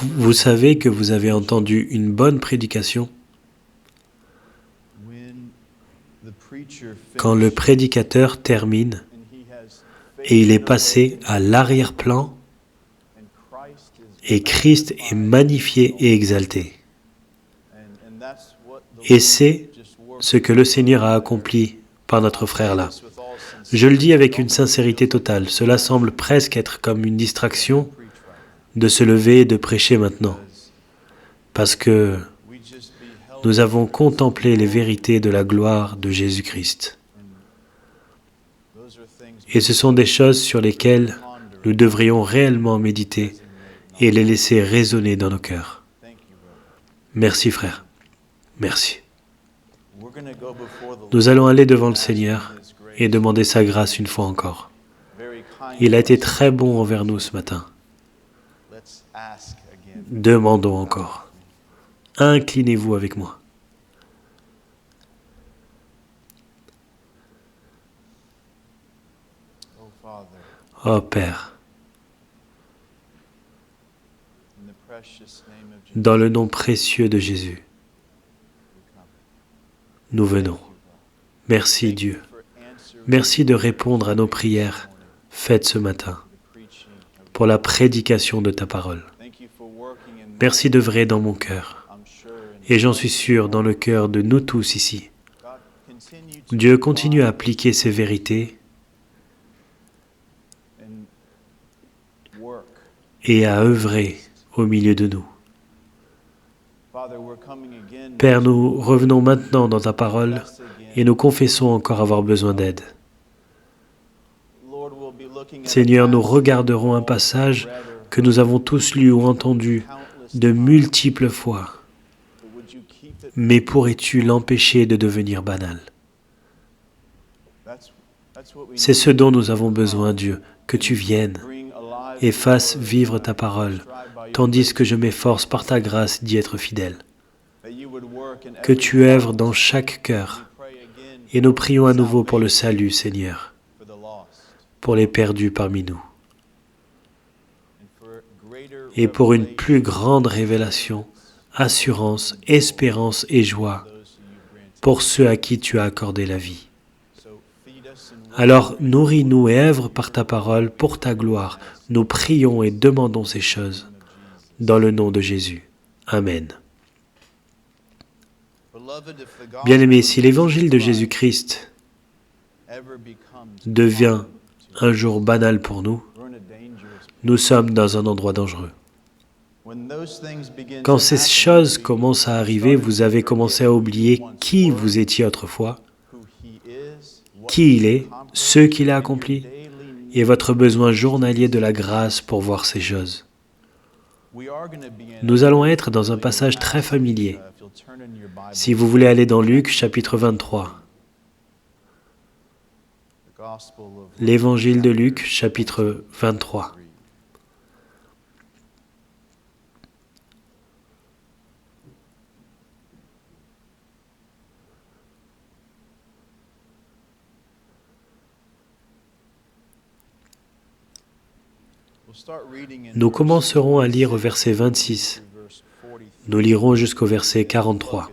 Vous savez que vous avez entendu une bonne prédication quand le prédicateur termine et il est passé à l'arrière-plan et Christ est magnifié et exalté. Et c'est ce que le Seigneur a accompli par notre frère là. Je le dis avec une sincérité totale, cela semble presque être comme une distraction de se lever et de prêcher maintenant, parce que nous avons contemplé les vérités de la gloire de Jésus-Christ. Et ce sont des choses sur lesquelles nous devrions réellement méditer et les laisser résonner dans nos cœurs. Merci frère, merci. Nous allons aller devant le Seigneur et demander sa grâce une fois encore. Il a été très bon envers nous ce matin. Demandons encore. Inclinez-vous avec moi. Oh Père, dans le nom précieux de Jésus, nous venons. Merci Dieu. Merci de répondre à nos prières faites ce matin pour la prédication de ta parole. Merci d'œuvrer dans mon cœur et j'en suis sûr dans le cœur de nous tous ici. Dieu continue à appliquer ces vérités et à œuvrer au milieu de nous. Père, nous revenons maintenant dans ta parole et nous confessons encore avoir besoin d'aide. Seigneur, nous regarderons un passage que nous avons tous lu ou entendu de multiples fois. Mais pourrais-tu l'empêcher de devenir banal? C'est ce dont nous avons besoin, Dieu, que tu viennes et fasses vivre ta parole, tandis que je m'efforce par ta grâce d'y être fidèle. Que tu œuvres dans chaque cœur, et nous prions à nouveau pour le salut, Seigneur, pour les perdus parmi nous, et pour une plus grande révélation, assurance, espérance et joie pour ceux à qui tu as accordé la vie. Alors, nourris-nous et œuvre par ta parole pour ta gloire. Nous prions et demandons ces choses dans le nom de Jésus. Amen. Bien-aimés, si l'évangile de Jésus-Christ devient un jour banal pour nous, nous sommes dans un endroit dangereux. Quand ces choses commencent à arriver, vous avez commencé à oublier qui vous étiez autrefois, qui il est, ce qu'il a accompli, et votre besoin journalier de la grâce pour voir ces choses. Nous allons être dans un passage très familier. Si vous voulez aller dans Luc, chapitre 23. L'évangile de Luc, chapitre 23. Nous commencerons à lire au verset 26. Nous lirons jusqu'au verset 43.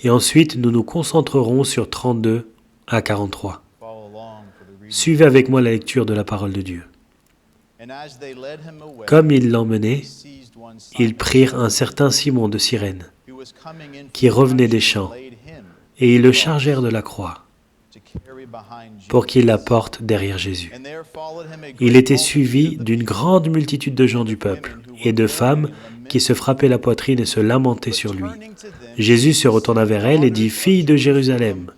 Et ensuite, nous nous concentrerons sur 32 à 43. Suivez avec moi la lecture de la parole de Dieu. Comme ils l'emmenaient, ils prirent un certain Simon de Cyrène, qui revenait des champs, et ils le chargèrent de la croix, pour qu'il la porte derrière Jésus. Il était suivi d'une grande multitude de gens du peuple et de femmes qui se frappaient la poitrine et se lamentaient sur lui. Jésus se retourna vers elles et dit « Filles de Jérusalem,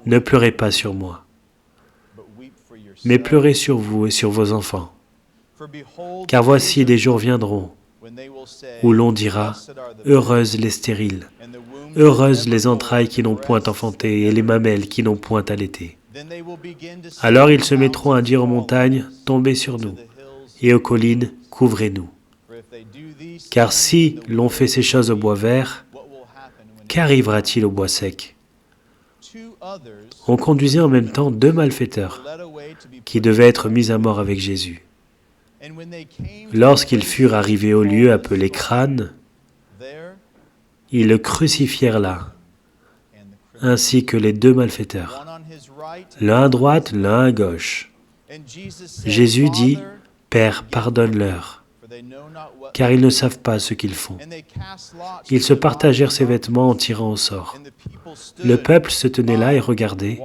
ne pleurez pas sur moi, mais pleurez sur vous et sur vos enfants. Car voici des jours viendront où l'on dira « Heureuses les stériles, heureuses les entrailles qui n'ont point enfanté et les mamelles qui n'ont point allaité. » Alors ils se mettront à dire aux montagnes « Tombez sur nous » et aux collines « Couvrez-nous. » Car si l'on fait ces choses au bois vert, qu'arrivera-t-il au bois sec? On conduisait en même temps deux malfaiteurs qui devaient être mis à mort avec Jésus. Lorsqu'ils furent arrivés au lieu appelé Crâne, ils le crucifièrent là, ainsi que les deux malfaiteurs, l'un à droite, l'un à gauche. Jésus dit, « Père, pardonne-leur, car ils ne savent pas ce qu'ils font. » Ils se partagèrent ses vêtements en tirant au sort. Le peuple se tenait là et regardait.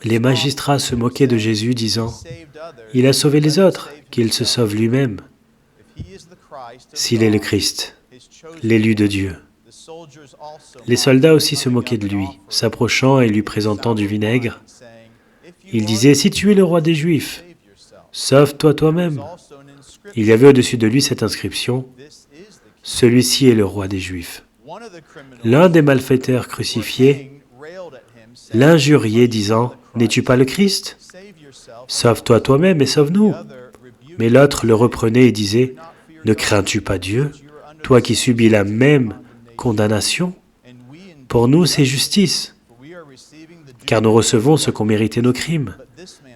Les magistrats se moquaient de Jésus, disant, « Il a sauvé les autres, qu'il se sauve lui-même, s'il est le Christ, l'élu de Dieu. » Les soldats aussi se moquaient de lui, s'approchant et lui présentant du vinaigre. Ils disaient, « Si tu es le roi des Juifs, sauve-toi toi-même. » Il y avait au-dessus de lui cette inscription, « Celui-ci est le roi des Juifs. » L'un des malfaiteurs crucifiés l'injuriait, disant, « N'es-tu pas le Christ? Sauve-toi toi-même et sauve-nous. » Mais l'autre le reprenait et disait, « Ne crains-tu pas Dieu, toi qui subis la même condamnation? Pour nous, c'est justice, car nous recevons ce qu'ont mérité nos crimes.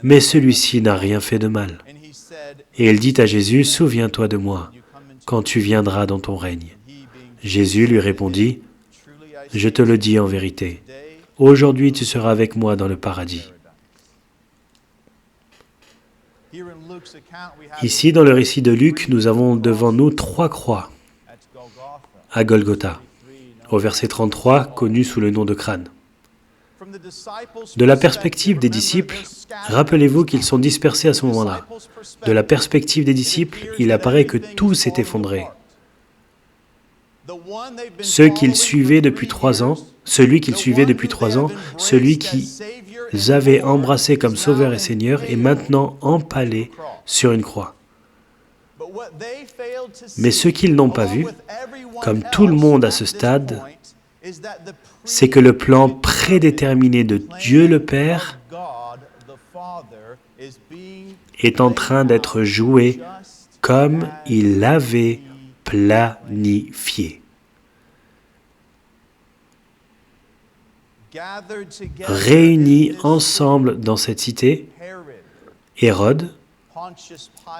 Mais celui-ci n'a rien fait de mal. » Et il dit à Jésus, « Souviens-toi de moi, quand tu viendras dans ton règne. » Jésus lui répondit, « Je te le dis en vérité, aujourd'hui tu seras avec moi dans le paradis. » Ici, dans le récit de Luc, nous avons devant nous 3 croix à Golgotha, au verset 33, connu sous le nom de Crâne. De la perspective des disciples, rappelez-vous qu'ils sont dispersés à ce moment-là. De la perspective des disciples, il apparaît que tout s'est effondré. Ceux qu'ils suivaient depuis 3 ans, celui qu'ils suivaient depuis 3 ans, celui qu'ils avaient embrassé comme Sauveur et Seigneur, est maintenant empalé sur une croix. Mais ce qu'ils n'ont pas vu, comme tout le monde à ce stade, c'est que le plan prédéterminé de Dieu le Père est en train d'être joué comme il l'avait planifié. Réunis ensemble dans cette cité, Hérode,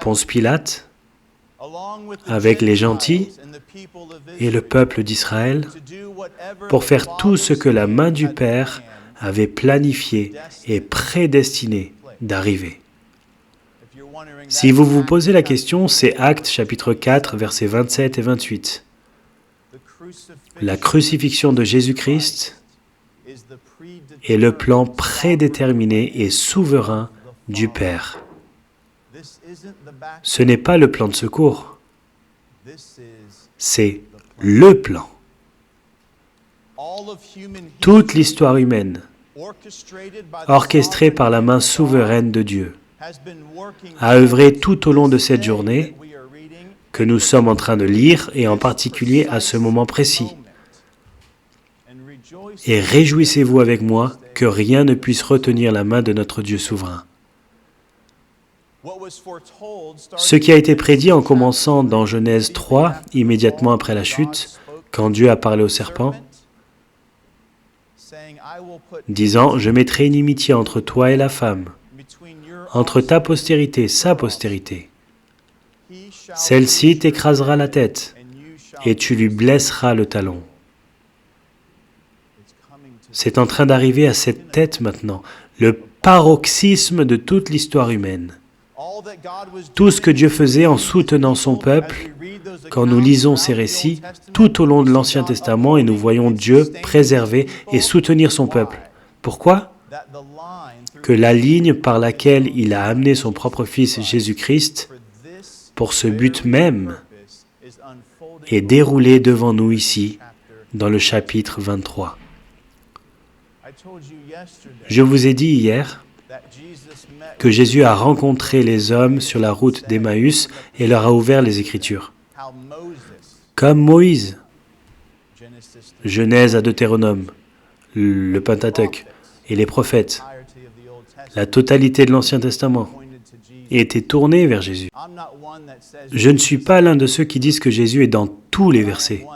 Ponce Pilate, avec les gentils et le peuple d'Israël, pour faire tout ce que la main du Père avait planifié et prédestiné d'arriver. Si vous vous posez la question, c'est Actes chapitre 4, versets 27 et 28. La crucifixion de Jésus-Christ est le plan prédéterminé et souverain du Père. Ce n'est pas le plan de secours, c'est le plan. Toute l'histoire humaine, orchestrée par la main souveraine de Dieu, a œuvré tout au long de cette journée que nous sommes en train de lire, et en particulier à ce moment précis. Et réjouissez-vous avec moi que rien ne puisse retenir la main de notre Dieu souverain. Ce qui a été prédit en commençant dans Genèse 3, immédiatement après la chute, quand Dieu a parlé au serpent, disant « Je mettrai une inimitié entre toi et la femme, entre ta postérité et sa postérité. Celle-ci t'écrasera la tête, et tu lui blesseras le talon. » C'est en train d'arriver à cette tête maintenant, le paroxysme de toute l'histoire humaine. Tout ce que Dieu faisait en soutenant son peuple, quand nous lisons ces récits, tout au long de l'Ancien Testament, et nous voyons Dieu préserver et soutenir son peuple. Pourquoi? Que la ligne par laquelle il a amené son propre Fils Jésus-Christ, pour ce but même, est déroulée devant nous ici, dans le chapitre 23. Je vous ai dit hier que Jésus a rencontré les hommes sur la route d'Emmaüs et leur a ouvert les Écritures. Comme Moïse, Genèse à Deutéronome, le Pentateuque et les prophètes, la totalité de l'Ancien Testament était tournée vers Jésus. Je ne suis pas l'un de ceux qui disent que Jésus est dans tous les versets,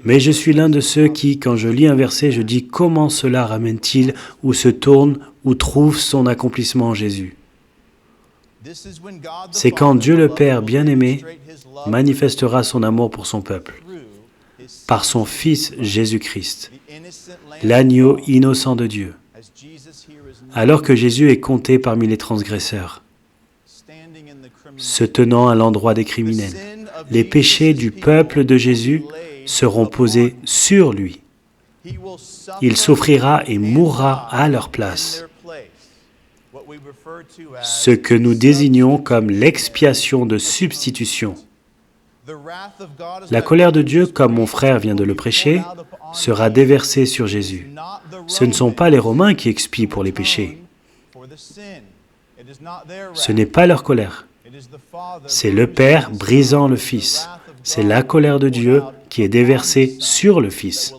mais je suis l'un de ceux qui, quand je lis un verset, je dis comment cela ramène-t-il ou se tourne ou trouve son accomplissement en Jésus. C'est quand Dieu le Père bien-aimé manifestera son amour pour son peuple, par son Fils Jésus-Christ, l'agneau innocent de Dieu, alors que Jésus est compté parmi les transgresseurs, se tenant à l'endroit des criminels. Les péchés du peuple de Jésus seront posés sur lui. Il souffrira et mourra à leur place. Ce que nous désignons comme l'expiation de substitution. La colère de Dieu, comme mon frère vient de le prêcher, sera déversée sur Jésus. Ce ne sont pas les Romains qui expient pour les péchés. Ce n'est pas leur colère. C'est le Père brisant le Fils. C'est la colère de Dieu qui est déversée sur le Fils,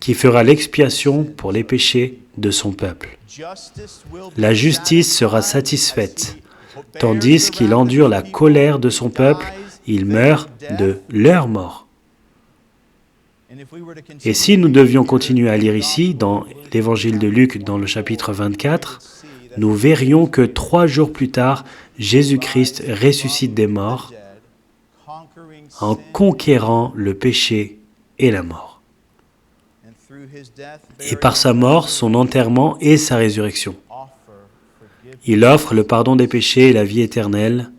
qui fera l'expiation pour les péchés de son peuple. La justice sera satisfaite, tandis qu'il endure la colère de son peuple, il meurt de leur mort. Et si nous devions continuer à lire ici, dans l'évangile de Luc, dans le chapitre 24, nous verrions que 3 jours plus tard, Jésus-Christ ressuscite des morts en conquérant le péché et la mort. Et par sa mort, son enterrement et sa résurrection. Il offre le pardon des péchés et la vie éternelle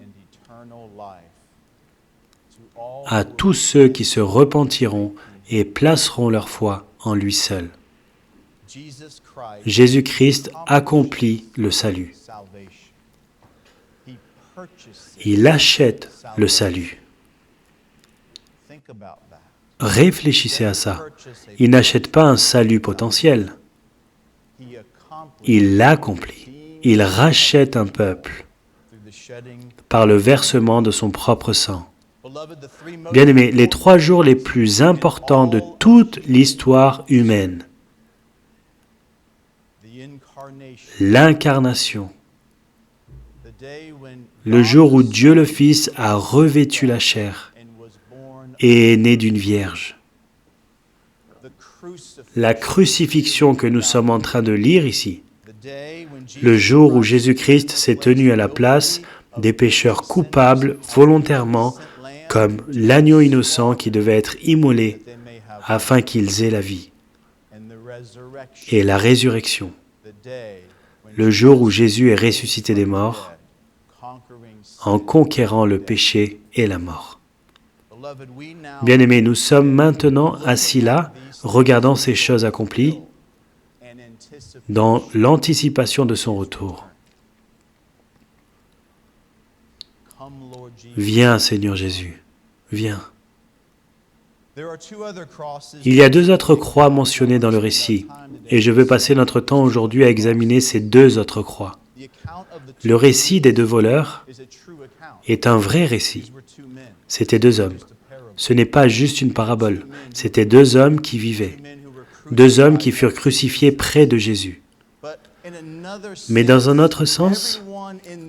à tous ceux qui se repentiront et placeront leur foi en lui seul. Jésus-Christ accomplit le salut. Il achète le salut. Réfléchissez à ça. Il n'achète pas un salut potentiel. Il l'accomplit. Il rachète un peuple par le versement de son propre sang. Bien-aimés, les 3 jours les plus importants de toute l'histoire humaine, l'incarnation, le jour où Dieu le Fils a revêtu la chair et est né d'une vierge, la crucifixion que nous sommes en train de lire ici, le jour où Jésus-Christ s'est tenu à la place des pécheurs coupables volontairement, comme l'agneau innocent qui devait être immolé afin qu'ils aient la vie, et la résurrection, le jour où Jésus est ressuscité des morts, en conquérant le péché et la mort. Bien-aimés, nous sommes maintenant assis là, regardant ces choses accomplies, dans l'anticipation de son retour. Viens, Seigneur Jésus, viens. Il y a 2 autres croix mentionnées dans le récit, et je veux passer notre temps aujourd'hui à examiner ces 2 autres croix. Le récit des 2 voleurs est un vrai récit. C'étaient 2 hommes. Ce n'est pas juste une parabole. C'étaient 2 hommes qui vivaient. 2 hommes qui furent crucifiés près de Jésus. Mais dans un autre sens,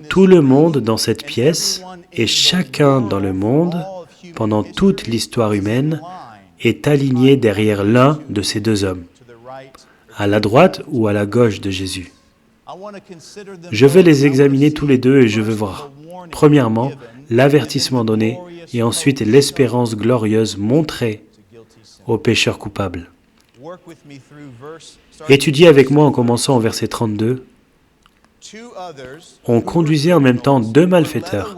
tout le monde dans cette pièce et chacun dans le monde, pendant toute l'histoire humaine, est aligné derrière l'un de ces 2 hommes, à la droite ou à la gauche de Jésus. Je vais les examiner tous les 2 et je veux voir, premièrement, l'avertissement donné et ensuite l'espérance glorieuse montrée aux pécheurs coupables. Étudiez avec moi en commençant au verset 32. On conduisait en même temps 2 malfaiteurs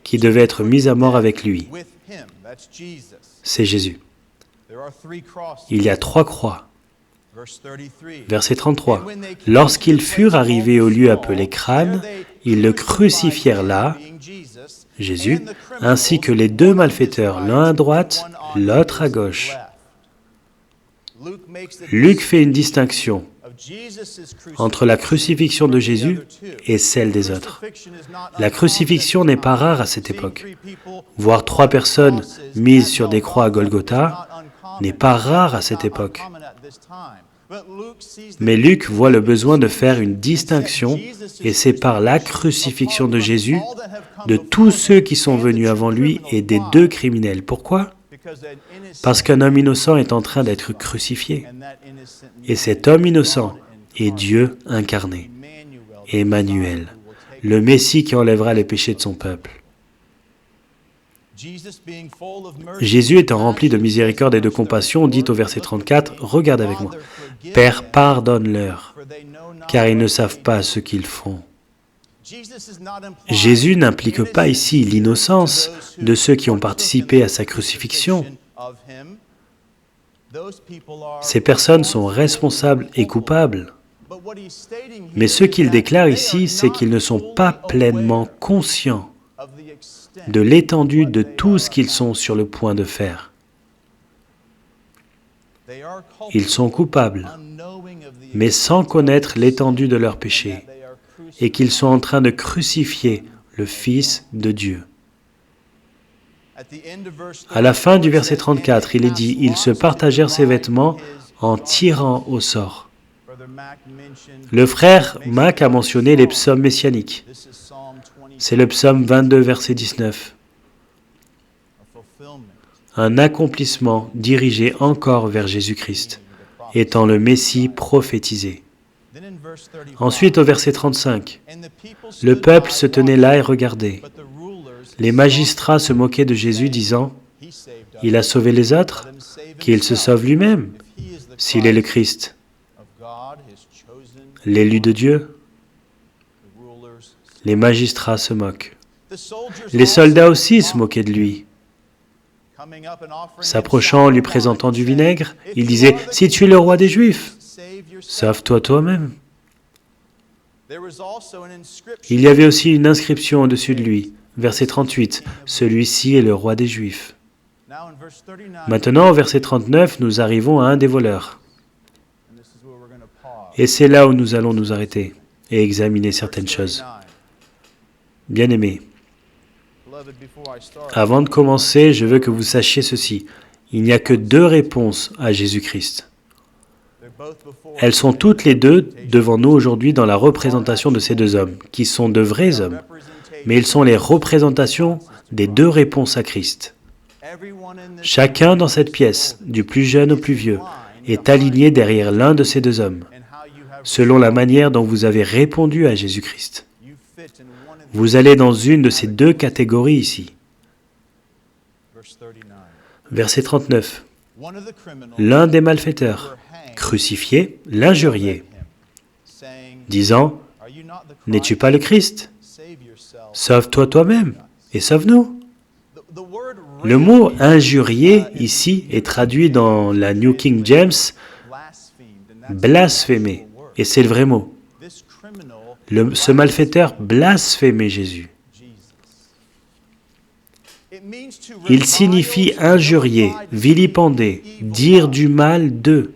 qui devaient être mis à mort avec lui. C'est Jésus. Il y a 3 croix. Verset 33. Lorsqu'ils furent arrivés au lieu appelé Crâne, ils le crucifièrent là, Jésus, ainsi que les 2 malfaiteurs, l'un à droite, l'autre à gauche. Luc fait une distinction entre la crucifixion de Jésus et celle des autres. La crucifixion n'est pas rare à cette époque. Voir 3 personnes mises sur des croix à Golgotha n'est pas rare à cette époque. Mais Luc voit le besoin de faire une distinction et sépare la crucifixion de Jésus de tous ceux qui sont venus avant lui et des 2 criminels. Pourquoi ? Parce qu'un homme innocent est en train d'être crucifié. Et cet homme innocent est Dieu incarné, Emmanuel, le Messie qui enlèvera les péchés de son peuple. Jésus étant rempli de miséricorde et de compassion, dit au verset 34, « Regarde avec moi. Père, pardonne-leur, car ils ne savent pas ce qu'ils font. » Jésus n'implique pas ici l'innocence de ceux qui ont participé à sa crucifixion. Ces personnes sont responsables et coupables. Mais ce qu'il déclare ici, c'est qu'ils ne sont pas pleinement conscients de l'étendue de tout ce qu'ils sont sur le point de faire. Ils sont coupables, mais sans connaître l'étendue de leurs péchés, et qu'ils sont en train de crucifier le Fils de Dieu. À la fin du verset 34, il est dit « Ils se partagèrent ses vêtements en tirant au sort. » Le frère Mac a mentionné les psaumes messianiques. C'est le psaume 22, verset 19. Un accomplissement dirigé encore vers Jésus-Christ, étant le Messie prophétisé. Ensuite, au verset 35, le peuple se tenait là et regardait. Les magistrats se moquaient de Jésus, disant, « Il a sauvé les autres, qu'il se sauve lui-même, s'il est le Christ. » L'élu de Dieu. Les magistrats se moquent. Les soldats aussi se moquaient de lui. S'approchant en lui présentant du vinaigre, il disait, « Si tu es le roi des Juifs, sauve-toi toi-même. » Il y avait aussi une inscription au-dessus de lui, verset 38, « Celui-ci est le roi des Juifs. » Maintenant, au verset 39, nous arrivons à un des voleurs. Et c'est là où nous allons nous arrêter et examiner certaines choses. Bien-aimés, avant de commencer, je veux que vous sachiez ceci. Il n'y a que deux réponses à Jésus-Christ. Elles sont toutes les deux devant nous aujourd'hui dans la représentation de ces deux hommes, qui sont de vrais hommes, mais ils sont les représentations des deux réponses à Christ. Chacun dans cette pièce, du plus jeune au plus vieux, est aligné derrière l'un de ces deux hommes, selon la manière dont vous avez répondu à Jésus-Christ. Vous allez dans une de ces deux catégories ici. Verset 39. L'un des malfaiteurs, crucifié, l'injuriait, disant, « N'es-tu pas le Christ? Sauve-toi toi-même et sauve-nous. » Le mot « injurier » ici est traduit dans la New King James « blasphémer », et c'est le vrai mot. Ce malfaiteur blasphémait Jésus. Il signifie injurier, vilipender, dire du mal d'eux.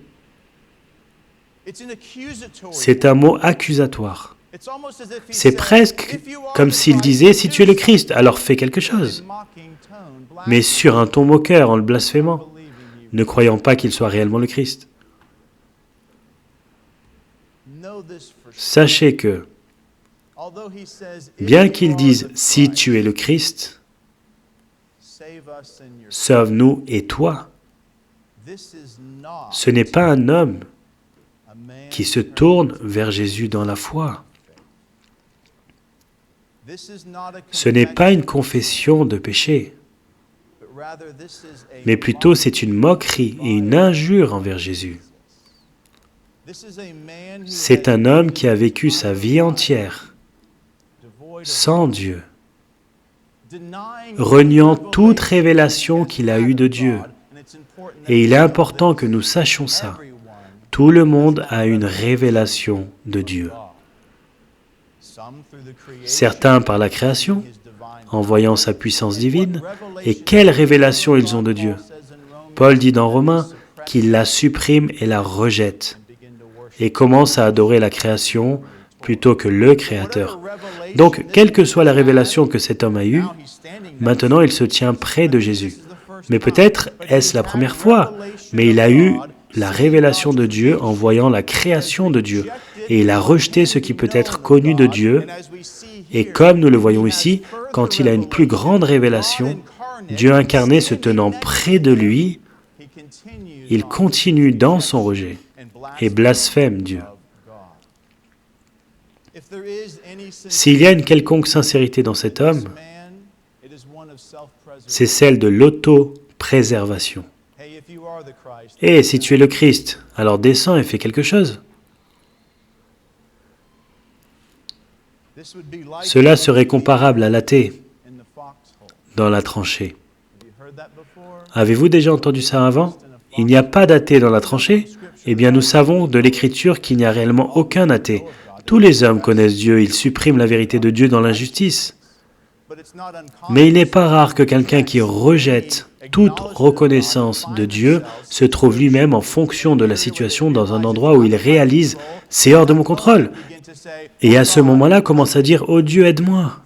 C'est un mot accusatoire. C'est presque comme s'il disait, si tu es le Christ, alors fais quelque chose. Mais sur un ton moqueur en le blasphémant, ne croyant pas qu'il soit réellement le Christ. Sachez que, bien qu'il dise « si tu es le Christ », sauve-nous et toi, ce n'est pas un homme qui se tourne vers Jésus dans la foi. Ce n'est pas une confession de péché, mais plutôt c'est une moquerie et une injure envers Jésus. C'est un homme qui a vécu sa vie entière sans Dieu, reniant toute révélation qu'il a eue de Dieu. Et il est important que nous sachions ça. Tout le monde a une révélation de Dieu. Certains par la création, en voyant sa puissance divine, et quelle révélation ils ont de Dieu. Paul dit dans Romains qu'il la supprime et la rejette, et commence à adorer la création plutôt que le Créateur. Donc, quelle que soit la révélation que cet homme a eue, maintenant il se tient près de Jésus. Mais peut-être est-ce la première fois, mais il a eu la révélation de Dieu en voyant la création de Dieu, et il a rejeté ce qui peut être connu de Dieu, et comme nous le voyons ici, quand il a une plus grande révélation, Dieu incarné se tenant près de lui, il continue dans son rejet et blasphème Dieu. S'il y a une quelconque sincérité dans cet homme, c'est celle de l'auto-préservation. Et si tu es le Christ, alors descends et fais quelque chose. Cela serait comparable à l'athée dans la tranchée. Avez-vous déjà entendu ça avant? Il n'y a pas d'athée dans la tranchée? Eh bien, nous savons de l'Écriture qu'il n'y a réellement aucun athée. Tous les hommes connaissent Dieu, ils suppriment la vérité de Dieu dans l'injustice. Mais il n'est pas rare que quelqu'un qui rejette toute reconnaissance de Dieu se trouve lui-même en fonction de la situation dans un endroit où il réalise « c'est hors de mon contrôle ». Et à ce moment-là, commence à dire « oh Dieu, aide-moi ».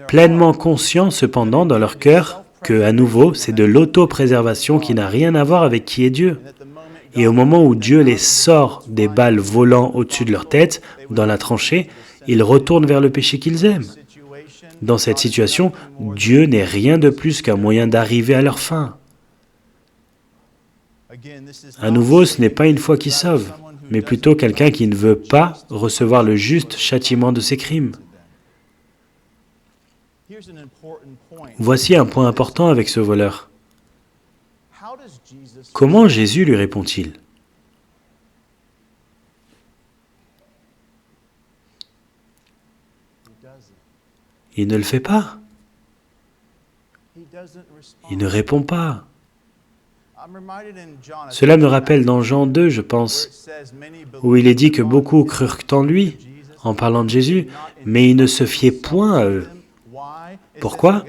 Pleinement conscient cependant dans leur cœur que, à nouveau, c'est de l'auto-préservation qui n'a rien à voir avec qui est Dieu. Et au moment où Dieu les sort des balles volant au-dessus de leur tête, dans la tranchée, ils retournent vers le péché qu'ils aiment. Dans cette situation, Dieu n'est rien de plus qu'un moyen d'arriver à leur fin. À nouveau, ce n'est pas une foi qui sauve, mais plutôt quelqu'un qui ne veut pas recevoir le juste châtiment de ses crimes. Voici un point important avec ce voleur. Comment Jésus lui répond-il? Il ne le fait pas. Il ne répond pas. Cela me rappelle dans Jean 2, je pense, où il est dit que beaucoup crurent en lui, en parlant de Jésus, mais il ne se fiait point à eux. Pourquoi?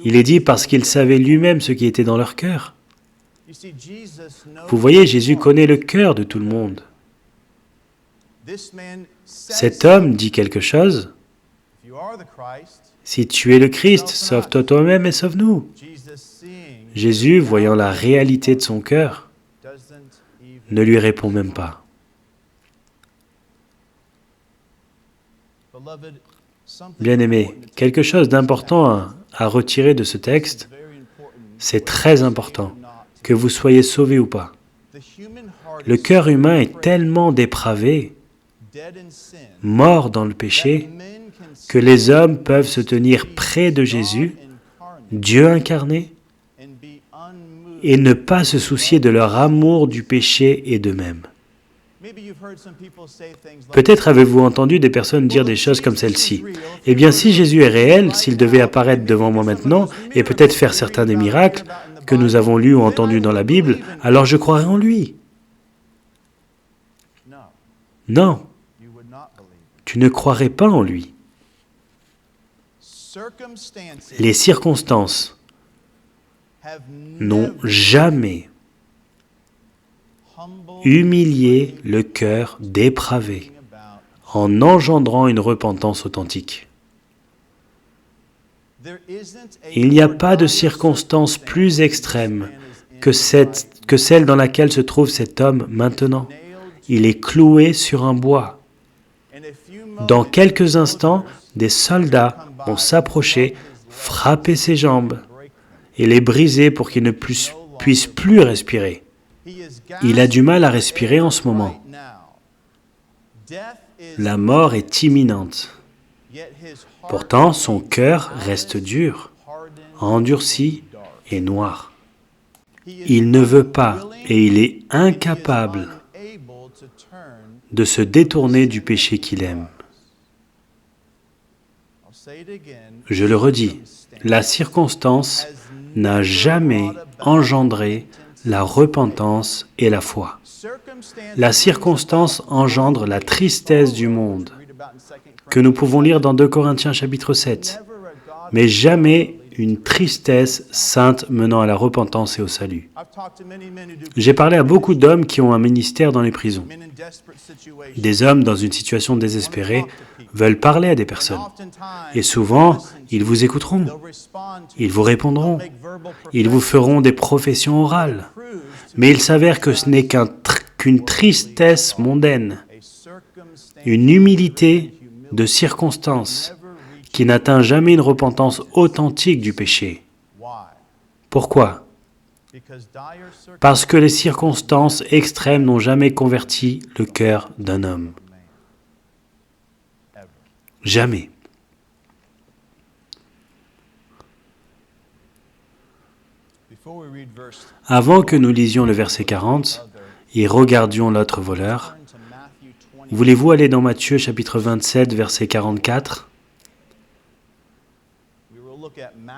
Il est dit parce qu'il savait lui-même ce qui était dans leur cœur. Vous voyez, Jésus connaît le cœur de tout le monde. Cet homme dit quelque chose. Si tu es le Christ, sauve-toi toi-même et sauve-nous. Jésus, voyant la réalité de son cœur, ne lui répond même pas. Bien-aimés, quelque chose d'important à retirer de ce texte, c'est très important, que vous soyez sauvés ou pas. Le cœur humain est tellement dépravé, mort dans le péché, que les hommes peuvent se tenir près de Jésus, Dieu incarné, et ne pas se soucier de leur amour du péché et d'eux-mêmes. Peut-être avez-vous entendu des personnes dire des choses comme celle-ci. Eh bien, si Jésus est réel, s'il devait apparaître devant moi maintenant, et peut-être faire certains des miracles que nous avons lus ou entendus dans la Bible, alors je croirais en lui. Non, tu ne croirais pas en lui. Les circonstances n'ont jamais humilié le cœur dépravé en engendrant une repentance authentique. Il n'y a pas de circonstance plus extrême que celle dans laquelle se trouve cet homme maintenant. Il est cloué sur un bois. Dans quelques instants, des soldats vont s'approcher, frapper ses jambes et les briser pour qu'il ne puisse plus respirer. Il a du mal à respirer en ce moment. La mort est imminente. Pourtant, son cœur reste dur, endurci et noir. Il ne veut pas et il est incapable de se détourner du péché qu'il aime. Je le redis, la circonstance n'a jamais engendré la repentance et la foi. La circonstance engendre la tristesse du monde, que nous pouvons lire dans 2 Corinthiens chapitre 7, mais jamais une tristesse sainte menant à la repentance et au salut. J'ai parlé à beaucoup d'hommes qui ont un ministère dans les prisons. Des hommes dans une situation désespérée veulent parler à des personnes. Et souvent, ils vous écouteront, ils vous répondront, ils vous feront des professions orales. Mais il s'avère que ce n'est qu'une tristesse mondaine, une humilité de circonstance qui n'atteint jamais une repentance authentique du péché. Pourquoi? Parce que les circonstances extrêmes n'ont jamais converti le cœur d'un homme. Jamais. Avant que nous lisions le verset 40 et regardions l'autre voleur, voulez-vous aller dans Matthieu chapitre 27, verset 44 ?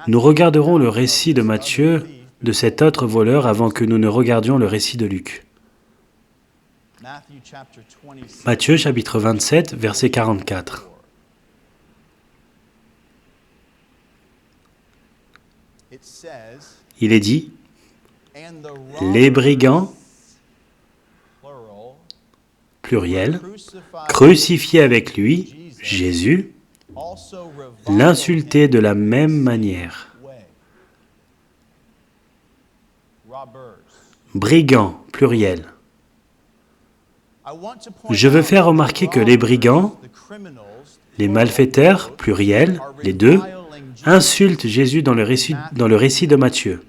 Nous regarderons le récit de Matthieu de cet autre voleur avant que nous ne regardions le récit de Luc. Matthieu chapitre 27, verset 44. Il est dit, « Les brigands, pluriel, crucifiés avec lui, Jésus, l'insultaient de la même manière. » Brigands, pluriel. Je veux faire remarquer que les brigands, les malfaiteurs, pluriel, les deux, insultent Jésus dans le récit de Matthieu.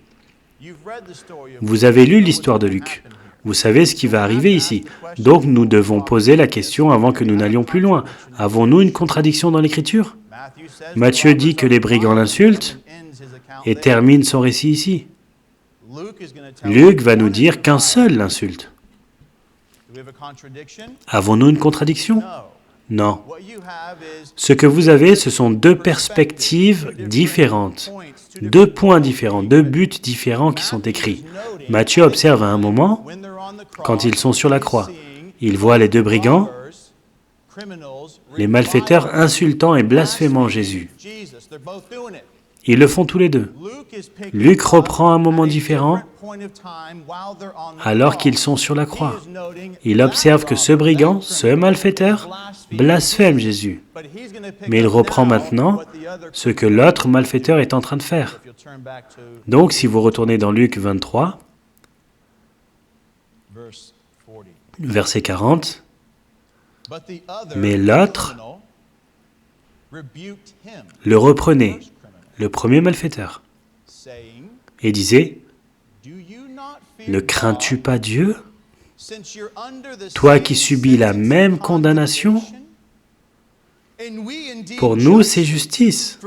Vous avez lu l'histoire de Luc. Vous savez ce qui va arriver ici. Donc nous devons poser la question avant que nous n'allions plus loin. Avons-nous une contradiction dans l'Écriture ? Matthieu dit que les brigands l'insultent et termine son récit ici. Luc va nous dire qu'un seul l'insulte. Avons-nous une contradiction ? Non. Ce que vous avez, ce sont deux perspectives différentes, deux points différents, deux buts différents qui sont écrits. Matthieu observe à un moment, quand ils sont sur la croix, il voit les deux brigands, les malfaiteurs insultant et blasphémant Jésus. Ils le font tous les deux. Luc reprend un moment différent alors qu'ils sont sur la croix. Il observe que ce brigand, ce malfaiteur, blasphème Jésus. Mais il reprend maintenant ce que l'autre malfaiteur est en train de faire. Donc, si vous retournez dans Luc 23, verset 40, mais l'autre le reprenait, le premier malfaiteur, et disait, « Ne crains-tu pas Dieu, toi qui subis la même condamnation ? Pour nous, c'est justice,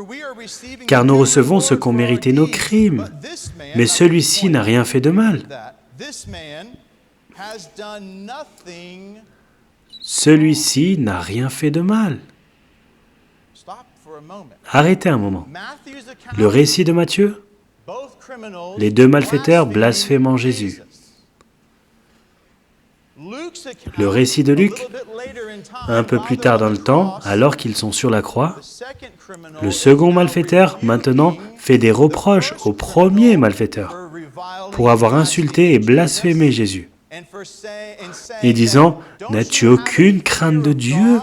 car nous recevons ce qu'ont mérité nos crimes. Mais celui-ci n'a rien fait de mal. Celui-ci n'a rien fait de mal. » Arrêtez un moment. Le récit de Matthieu, les deux malfaiteurs blasphémant Jésus. Le récit de Luc, un peu plus tard dans le temps, alors qu'ils sont sur la croix, le second malfaiteur, maintenant, fait des reproches au premier malfaiteur pour avoir insulté et blasphémé Jésus. Et disant, « N'as-tu aucune crainte de Dieu ?»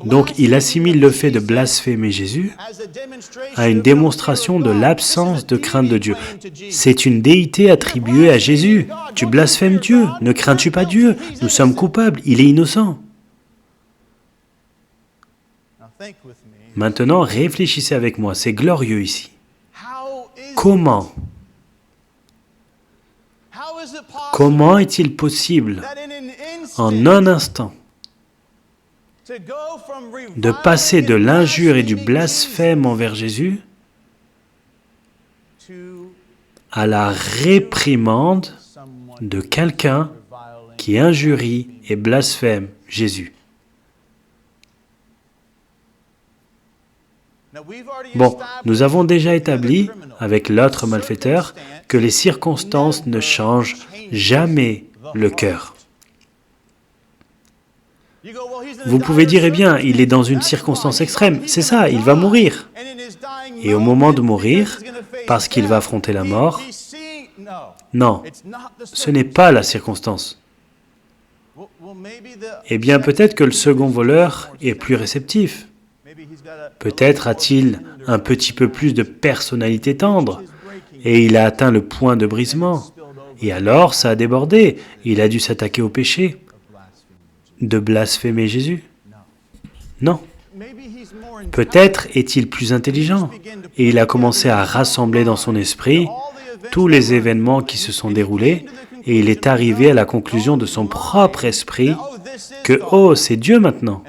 Donc, il assimile le fait de blasphémer Jésus à une démonstration de l'absence de crainte de Dieu. C'est une déité attribuée à Jésus. Tu blasphèmes Dieu. Ne crains-tu pas Dieu? Nous sommes coupables. Il est innocent. Maintenant, réfléchissez avec moi. C'est glorieux ici. Comment est-il possible, en un instant, de passer de l'injure et du blasphème envers Jésus à la réprimande de quelqu'un qui injurie et blasphème Jésus? Bon, nous avons déjà établi, avec l'autre malfaiteur, que les circonstances ne changent jamais le cœur. Vous pouvez dire, eh bien, il est dans une circonstance extrême. C'est ça, il va mourir. Et au moment de mourir, parce qu'il va affronter la mort, non, ce n'est pas la circonstance. Eh bien, peut-être que le second voleur est plus réceptif. Peut-être a-t-il un petit peu plus de personnalité tendre, et il a atteint le point de brisement. Et alors, ça a débordé. Il a dû s'attaquer au péché. De blasphémer Jésus? Non. Peut-être est-il plus intelligent, et il a commencé à rassembler dans son esprit tous les événements qui se sont déroulés, et il est arrivé à la conclusion de son propre esprit que « Oh, c'est Dieu maintenant,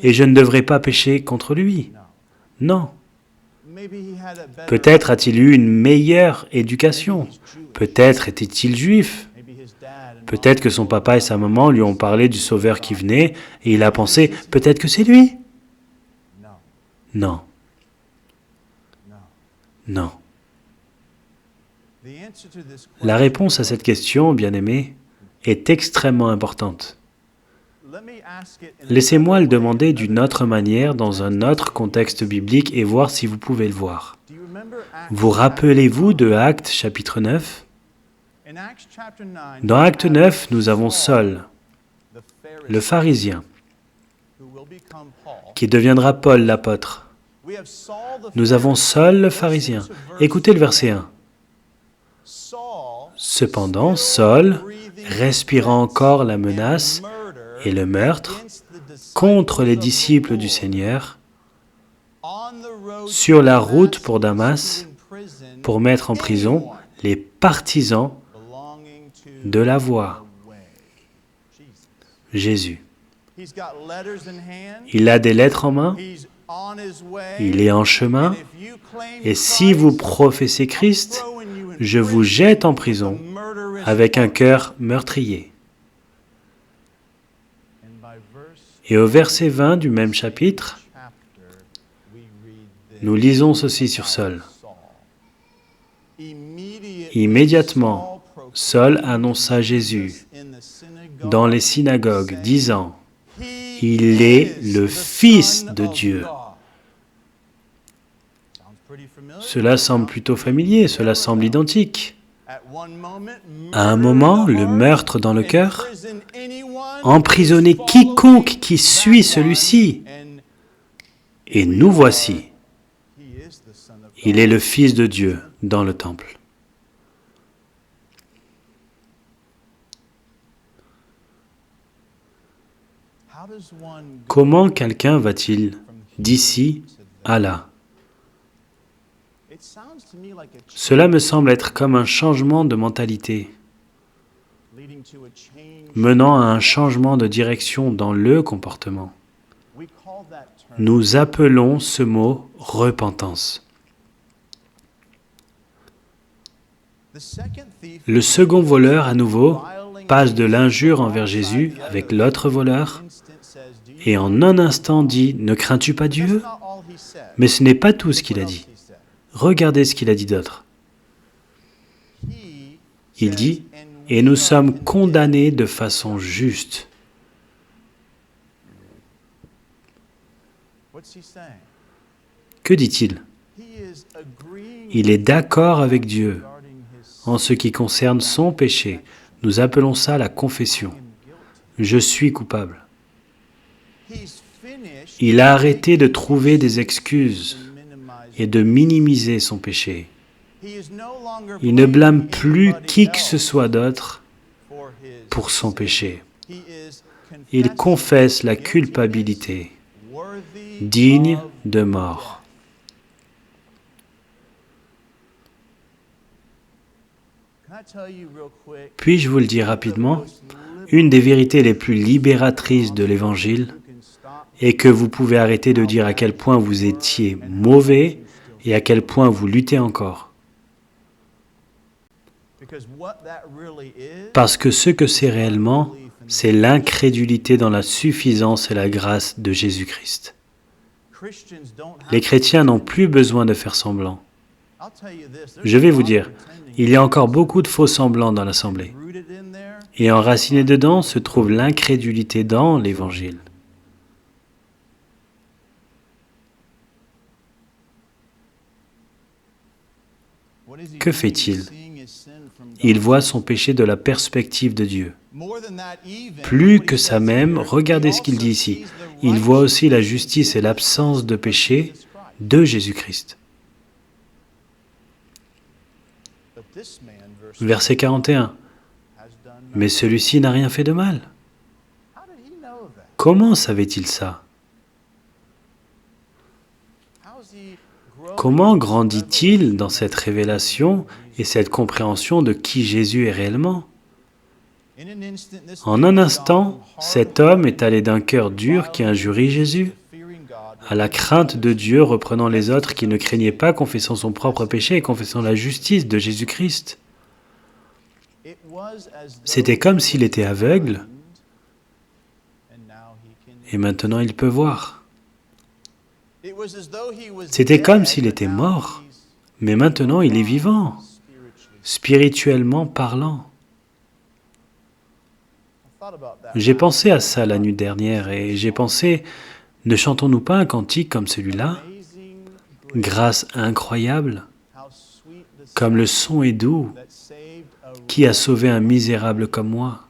et je ne devrais pas pécher contre lui ». Non. Peut-être a-t-il eu une meilleure éducation. Peut-être était-il juif. Peut-être que son papa et sa maman lui ont parlé du Sauveur qui venait, et il a pensé « Peut-être que c'est lui ». Non. Non. La réponse à cette question, bien-aimés, est extrêmement importante. Laissez-moi le demander d'une autre manière, dans un autre contexte biblique, et voir si vous pouvez le voir. Vous rappelez-vous de Actes chapitre 9 ? Dans Acte 9, nous avons Saul, le pharisien, qui deviendra Paul l'apôtre. Nous avons Saul le pharisien. Écoutez le verset 1. Cependant, Saul, respirant encore la menace et le meurtre contre les disciples du Seigneur, sur la route pour Damas, pour mettre en prison les partisans de la voie. Jésus. Il a des lettres en main, il est en chemin, et si vous professez Christ, je vous jette en prison avec un cœur meurtrier. Et au verset 20 du même chapitre, nous lisons ceci sur Saul. Immédiatement, Saul annonça Jésus dans les synagogues, disant « Il est le Fils de Dieu ». Cela semble plutôt familier, cela semble identique. À un moment, le meurtre dans le cœur, emprisonner quiconque qui suit celui-ci. Et nous voici. Il est le Fils de Dieu dans le temple. Comment quelqu'un va-t-il d'ici à là? Cela me semble être comme un changement de mentalité, menant à un changement de direction dans le comportement. Nous appelons ce mot repentance. Le second voleur, à nouveau, passe de l'injure envers Jésus avec l'autre voleur et en un instant dit « Ne crains-tu pas Dieu ?» Mais ce n'est pas tout ce qu'il a dit. Regardez ce qu'il a dit d'autre. Il dit « Et nous sommes condamnés de façon juste. » Que dit-il? Il est d'accord avec Dieu en ce qui concerne son péché. Nous appelons ça la confession. Je suis coupable. Il a arrêté de trouver des excuses et de minimiser son péché. Il ne blâme plus qui que ce soit d'autre pour son péché. Il confesse la culpabilité, digne de mort. Puis-je vous le dire rapidement, une des vérités les plus libératrices de l'Évangile est que vous pouvez arrêter de dire à quel point vous étiez mauvais et à quel point vous luttez encore. Parce que ce que c'est réellement, c'est l'incrédulité dans la suffisance et la grâce de Jésus-Christ. Les chrétiens n'ont plus besoin de faire semblant. Je vais vous dire, il y a encore beaucoup de faux semblants dans l'Assemblée. Et enraciné dedans se trouve l'incrédulité dans l'Évangile. Que fait-il? Il voit son péché de la perspective de Dieu. Plus que ça même, regardez ce qu'il dit ici. Il voit aussi la justice et l'absence de péché de Jésus-Christ. Verset 41. Mais celui-ci n'a rien fait de mal. Comment savait-il ça? Comment grandit-il dans cette révélation et cette compréhension de qui Jésus est réellement? En un instant, cet homme est allé d'un cœur dur qui injurie Jésus à la crainte de Dieu, reprenant les autres qui ne craignaient pas, confessant son propre péché et confessant la justice de Jésus-Christ. C'était comme s'il était aveugle, et maintenant il peut voir. C'était comme s'il était mort, mais maintenant il est vivant, spirituellement parlant. J'ai pensé à ça la nuit dernière, et j'ai pensé, ne chantons-nous pas un cantique comme celui-là? Grâce incroyable, comme le son est doux, qui a sauvé un misérable comme moi.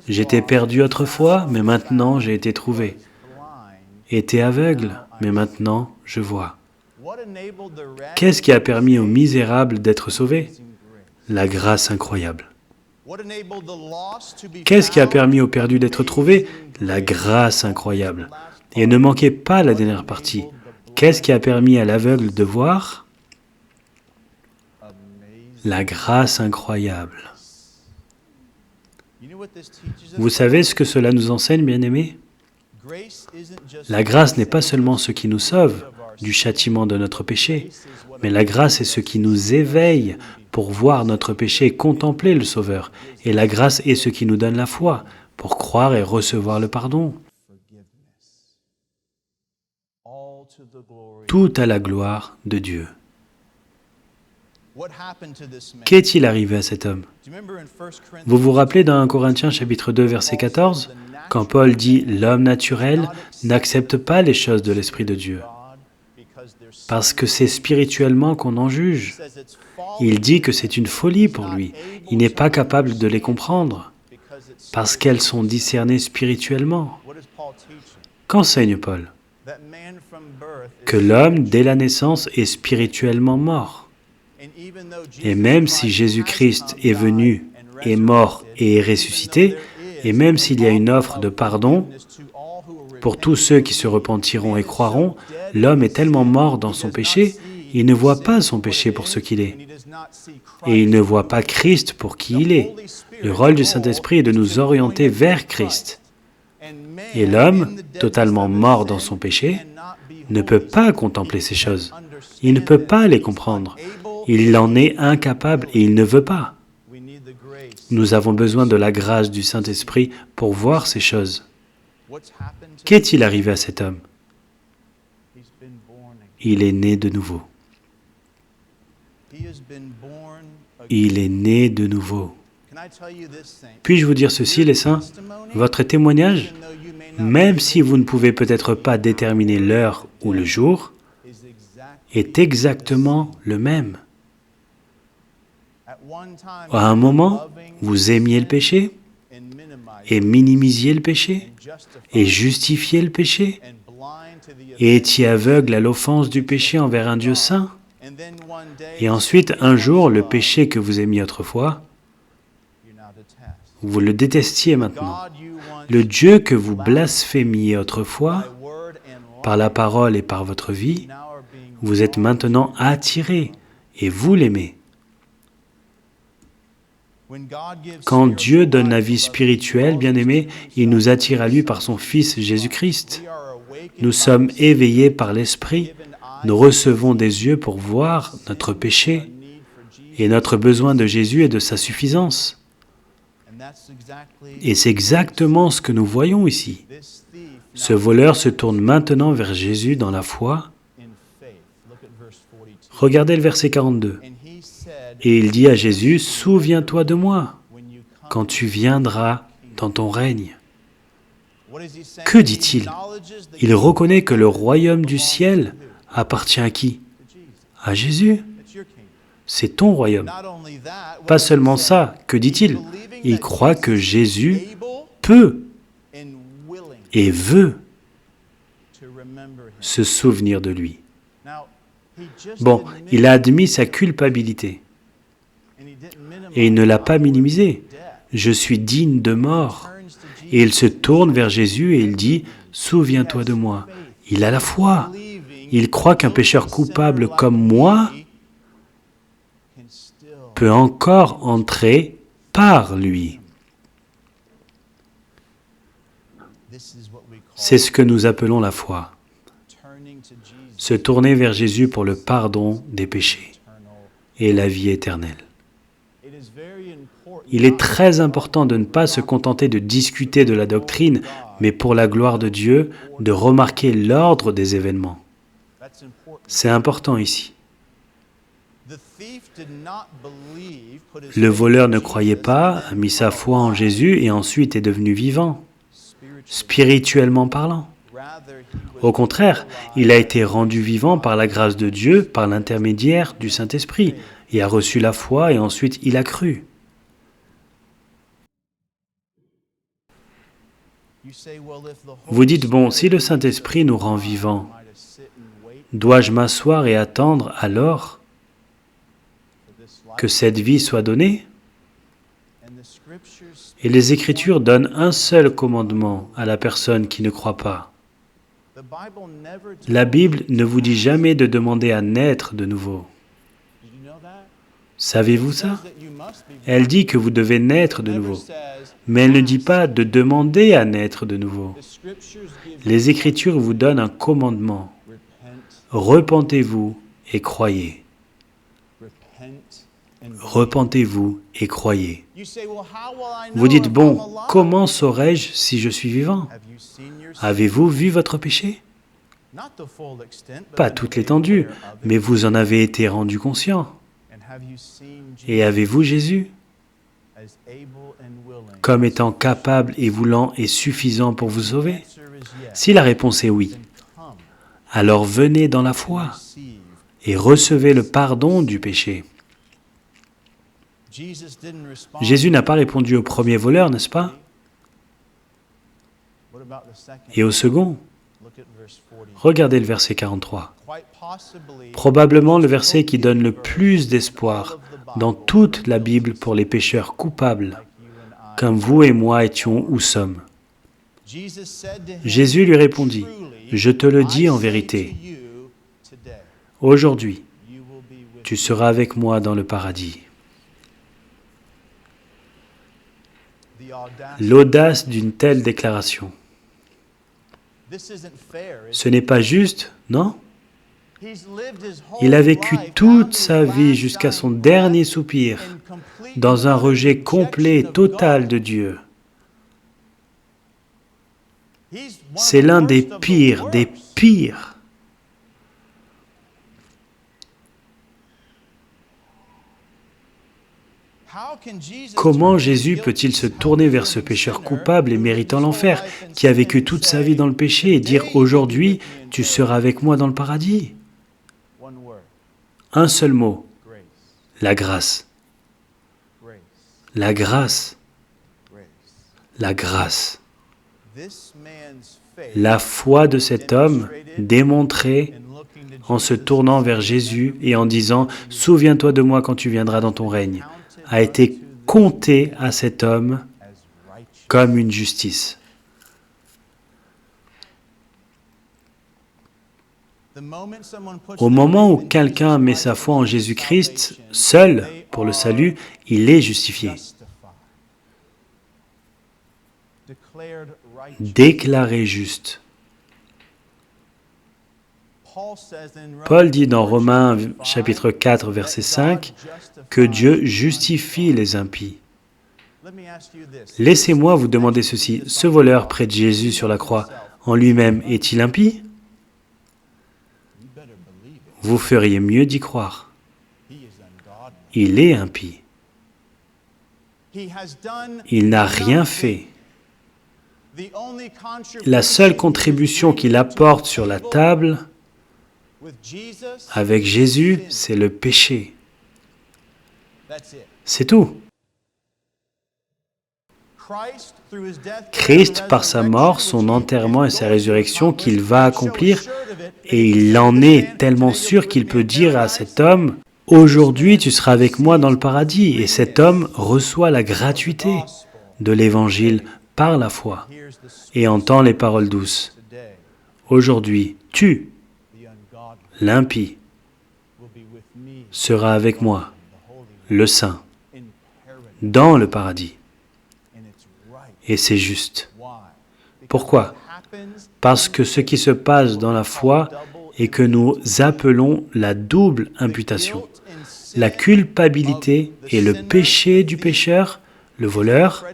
J'étais perdu autrefois, mais maintenant j'ai été trouvé. Était aveugle, mais maintenant je vois. Qu'est-ce qui a permis aux misérables d'être sauvés? La grâce incroyable. Qu'est-ce qui a permis aux perdus d'être trouvés? La grâce incroyable. Et ne manquez pas la dernière partie. Qu'est-ce qui a permis à l'aveugle de voir? La grâce incroyable. Vous savez ce que cela nous enseigne, bien-aimés? La grâce n'est pas seulement ce qui nous sauve du châtiment de notre péché, mais la grâce est ce qui nous éveille pour voir notre péché et contempler le Sauveur. Et la grâce est ce qui nous donne la foi pour croire et recevoir le pardon. Tout à la gloire de Dieu. Qu'est-il arrivé à cet homme? Vous vous rappelez dans 1 Corinthiens chapitre 2 verset 14, quand Paul dit « L'homme naturel n'accepte pas les choses de l'Esprit de Dieu, parce que c'est spirituellement qu'on en juge. Il dit que c'est une folie pour lui. Il n'est pas capable de les comprendre, parce qu'elles sont discernées spirituellement. » Qu'enseigne Paul? Que l'homme, dès la naissance, est spirituellement mort. Et même si Jésus-Christ est venu, est mort et est ressuscité, et même s'il y a une offre de pardon pour tous ceux qui se repentiront et croiront, l'homme est tellement mort dans son péché, il ne voit pas son péché pour ce qu'il est. Et il ne voit pas Christ pour qui il est. Le rôle du Saint-Esprit est de nous orienter vers Christ. Et l'homme, totalement mort dans son péché, ne peut pas contempler ces choses. Il ne peut pas les comprendre. Il en est incapable et il ne veut pas. Nous avons besoin de la grâce du Saint-Esprit pour voir ces choses. Qu'est-il arrivé à cet homme? Il est né de nouveau. Il est né de nouveau. Puis-je vous dire ceci, les saints? Votre témoignage, même si vous ne pouvez peut-être pas déterminer l'heure ou le jour, est exactement le même. À un moment, vous aimiez le péché et minimisiez le péché et justifiez le péché et étiez aveugle à l'offense du péché envers un Dieu saint. Et ensuite, un jour, le péché que vous aimiez autrefois, vous le détestiez maintenant. Le Dieu que vous blasphémiez autrefois, par la parole et par votre vie, vous êtes maintenant attiré et vous l'aimez. Quand Dieu donne la vie spirituelle, bien-aimés, il nous attire à lui par son Fils Jésus-Christ. Nous sommes éveillés par l'Esprit, nous recevons des yeux pour voir notre péché et notre besoin de Jésus et de sa suffisance. Et c'est exactement ce que nous voyons ici. Ce voleur se tourne maintenant vers Jésus dans la foi. Regardez le verset 42. Et il dit à Jésus, « Souviens-toi de moi, quand tu viendras dans ton règne. » Que dit-il? Il reconnaît que le royaume du ciel appartient à qui? À Jésus. C'est ton royaume. Pas seulement ça, que dit-il? Il croit que Jésus peut et veut se souvenir de lui. Bon, il a admis sa culpabilité. Et il ne l'a pas minimisé. Je suis digne de mort. Et il se tourne vers Jésus et il dit, « Souviens-toi de moi. » Il a la foi. Il croit qu'un pécheur coupable comme moi peut encore entrer par lui. C'est ce que nous appelons la foi. Se tourner vers Jésus pour le pardon des péchés et la vie éternelle. Il est très important de ne pas se contenter de discuter de la doctrine, mais pour la gloire de Dieu, de remarquer l'ordre des événements. C'est important ici. Le voleur ne croyait pas, a mis sa foi en Jésus et ensuite est devenu vivant, spirituellement parlant. Au contraire, il a été rendu vivant par la grâce de Dieu, par l'intermédiaire du Saint-Esprit, et a reçu la foi et ensuite il a cru. Vous dites, bon, si le Saint-Esprit nous rend vivants, dois-je m'asseoir et attendre alors que cette vie soit donnée? Et les Écritures donnent un seul commandement à la personne qui ne croit pas. La Bible ne vous dit jamais de demander à naître de nouveau. Savez-vous ça? Elle dit que vous devez naître de nouveau. Mais elle ne dit pas de demander à naître de nouveau. Les Écritures vous donnent un commandement. Repentez-vous et croyez. Repentez-vous et croyez. Vous dites, bon, comment saurais-je si je suis vivant? Avez-vous vu votre péché? Pas toute l'étendue, mais vous en avez été rendu conscient. Et avez-vous Jésus comme étant capable et voulant et suffisant pour vous sauver? Si la réponse est oui, alors venez dans la foi et recevez le pardon du péché. Jésus n'a pas répondu au premier voleur, n'est-ce pas? Et au second? Regardez le verset 43. Probablement le verset qui donne le plus d'espoir dans toute la Bible pour les pécheurs coupables, comme vous et moi étions ou sommes. Jésus lui répondit, « Je te le dis en vérité, aujourd'hui, tu seras avec moi dans le paradis. » L'audace d'une telle déclaration. Ce n'est pas juste, non? Il a vécu toute sa vie jusqu'à son dernier soupir dans un rejet complet et total de Dieu. C'est l'un des pires des pires. Comment Jésus peut-il se tourner vers ce pécheur coupable et méritant l'enfer, qui a vécu toute sa vie dans le péché, et dire « Aujourd'hui, tu seras avec moi dans le paradis » ? Un seul mot, la grâce. La grâce. La grâce. La foi de cet homme démontrée en se tournant vers Jésus et en disant « Souviens-toi de moi quand tu viendras dans ton règne », a été comptée à cet homme comme une justice. Au moment où quelqu'un met sa foi en Jésus-Christ, seul pour le salut, il est justifié. Déclaré juste. Paul dit dans Romains chapitre 4, verset 5, que Dieu justifie les impies. Laissez-moi vous demander ceci, ce voleur près de Jésus sur la croix, en lui-même, est-il impie? Vous feriez mieux d'y croire. Il est impie. Il n'a rien fait. La seule contribution qu'il apporte sur la table avec Jésus, c'est le péché. C'est tout. Christ, par sa mort, son enterrement et sa résurrection qu'il va accomplir, et il en est tellement sûr qu'il peut dire à cet homme, « Aujourd'hui, tu seras avec moi dans le paradis », et cet homme reçoit la gratuité de l'Évangile par la foi et entend les paroles douces. « Aujourd'hui, tu, l'impie, seras avec moi, le saint, dans le paradis. Et c'est juste. Pourquoi? Parce que ce qui se passe dans la foi est que nous appelons la double imputation. La culpabilité et le péché du pécheur, le voleur,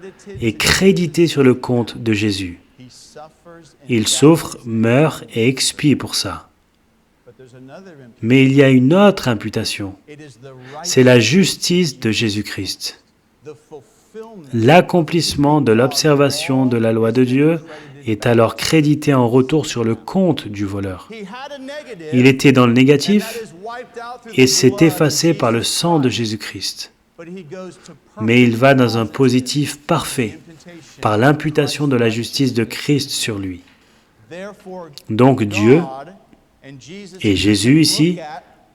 est crédité sur le compte de Jésus. Il souffre, meurt et expie pour ça. Mais il y a une autre imputation. C'est la justice de Jésus-Christ. L'accomplissement de l'observation de la loi de Dieu est alors crédité en retour sur le compte du voleur. Il était dans le négatif et s'est effacé par le sang de Jésus-Christ. Mais il va dans un positif parfait, par l'imputation de la justice de Christ sur lui. Donc Dieu et Jésus ici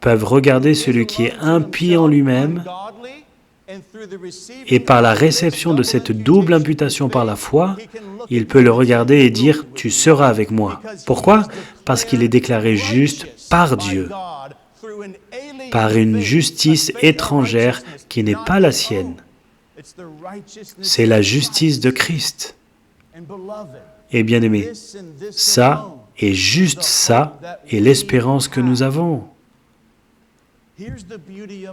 peuvent regarder celui qui est impie en lui-même et par la réception de cette double imputation par la foi, il peut le regarder et dire « Tu seras avec moi ». Pourquoi? Parce qu'il est déclaré juste par Dieu, par une justice étrangère qui n'est pas la sienne. C'est la justice de Christ. Et bien aimé, ça et juste ça est l'espérance que nous avons.